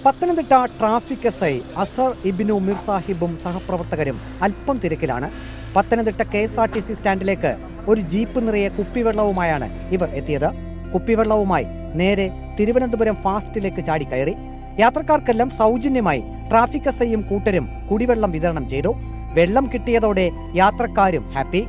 Pathanamthitta traffic SI അസർ ഇബ്നു മിർ സാഹിബും സഹപ്രവർത്തകരും അല്പം തിരക്കിലാണ്. പത്തനംതിട്ട KSRTC സ്റ്റാൻഡിലേക്ക് ഒരു ജീപ്പ് നിറയെ കുപ്പിവെള്ളവുമായാണ് ഇവർ എത്തിയത്. കുപ്പിവെള്ളവുമായി നേരെ തിരുവനന്തപുരം ഫാസ്റ്റിലേക്ക് ചാടിക്കയറി. യാത്രക്കാർക്കെല്ലാം സൗജന്യമായി ട്രാഫിക് SIയും കൂട്ടരും കുടിവെള്ളം വിതരണം ചെയ്തു. വെള്ളം കിട്ടിയതോടെ യാത്രക്കാരും ഹാപ്പി.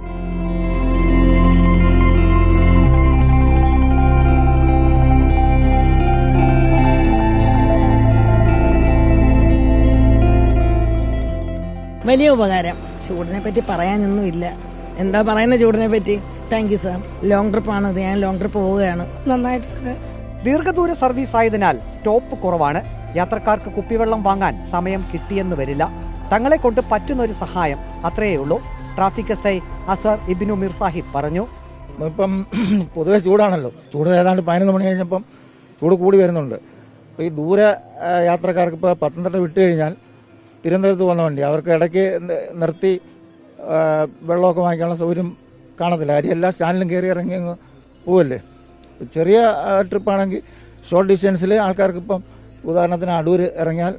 വലിയ ഉപകാരം. ചൂടിനെ പറ്റി പറയാനൊന്നുമില്ല. എന്താ പറയുന്ന ചൂടിനെ പറ്റി? Thank you sir. ലോങ് ട്രിപ്പാണ് ഇത്. ഞാൻ ലോങ് ട്രിപ്പ് പോവുകയാണ്. നന്നായിട്ടുണ്ട്. ദീർഘദൂര സർവീസ് ആയതിനാൽ സ്റ്റോപ്പ് കുറവാണ്. യാത്രക്കാർക്ക് കുപ്പിവെള്ളം വാങ്ങാൻ സമയം കിട്ടിയെന്ന് വരില്ല. തങ്ങളെ കൊണ്ട് പറ്റുന്ന ഒരു സഹായം അത്രയേ ഉള്ളൂ. ട്രാഫിക് SI അസർ ഇബ്നു മിർ സാഹിബ് പറഞ്ഞു. ഇപ്പം പൊതുവെ ചൂടാണല്ലോ. ചൂട് ഏതാണ്ട് 11 മണി കഴിഞ്ഞപ്പം ചൂട് കൂടി വരുന്നുണ്ട്. അപ്പോൾ ഈ ദൂര യാത്രക്കാർക്ക് ഇപ്പോൾ പത്തനംതിട്ട വിട്ട് കഴിഞ്ഞാൽ തിരുവനന്തപുരത്ത് പോകുന്ന വണ്ടി അവർക്ക് ഇടയ്ക്ക് നിർത്തി വെള്ളമൊക്കെ വാങ്ങിക്കാനുള്ള സൗകര്യം കാണത്തില്ല. കാര്യം എല്ലാ സ്റ്റാൻഡിലും കയറി ഇറങ്ങി അങ്ങ് പോവല്ലേ. ചെറിയ ട്രിപ്പാണെങ്കിൽ ഷോർട്ട് ഡിസ്റ്റൻസിൽ ആൾക്കാർക്ക് ഇപ്പം ഉദാഹരണത്തിന് അടൂർ ഇറങ്ങിയാൽ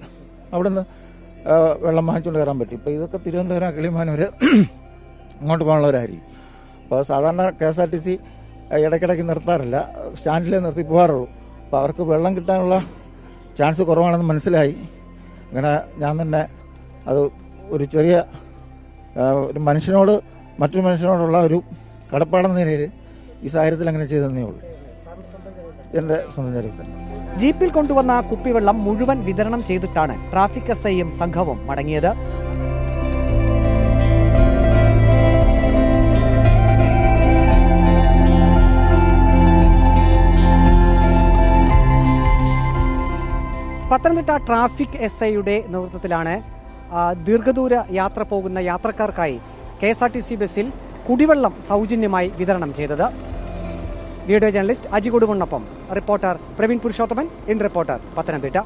അവിടെ നിന്ന് വെള്ളം വാങ്ങിച്ചുകൊണ്ട് കയറാൻ പറ്റും. ഇപ്പോൾ ഇതൊക്കെ തിരുവനന്തപുരം കിളിമാനൂർ അങ്ങോട്ട് പോകാനുള്ളവരായിരിക്കും. അപ്പോൾ സാധാരണ KSRTC ഇടയ്ക്കിടയ്ക്ക് നിർത്താറില്ല, സ്റ്റാൻഡിലേ നിർത്തി പോകാറുള്ളൂ. അപ്പോൾ അവർക്ക് വെള്ളം കിട്ടാനുള്ള ചാൻസ് കുറവാണെന്ന് മനസ്സിലായി. അങ്ങനെ ഞാൻ തന്നെ അത് ഒരു ചെറിയ ഒരു മനുഷ്യനോട് മറ്റൊരു മനുഷ്യനോടുള്ള ഒരു കടപ്പാടെന്ന നിലയിൽ ഈ സാഹചര്യത്തിൽ അങ്ങനെ ചെയ്തതന്നേ ഉള്ളൂ. എൻ്റെ സ്വന്തം ചരിത്രം. ജീപ്പിൽ കൊണ്ടുവന്ന കുപ്പിവെള്ളം മുഴുവൻ വിതരണം ചെയ്തിട്ടാണ് ട്രാഫിക് SIയും സംഘവും മടങ്ങിയത്. പത്തനംതിട്ട ട്രാഫിക് SIയുടെ നേതൃത്വത്തിലാണ് ദീർഘദൂര യാത്ര പോകുന്ന യാത്രക്കാർക്കായി KSRTC ബസ്സിൽ കുടിവെള്ളം സൗജന്യമായി വിതരണം ചെയ്തത്. വീഡിയോ ജേർണലിസ്റ്റ് അജി കൊടുമണ്ണൊപ്പം reporter Praveen Purushothaman, in reporter, Pathanamthitta.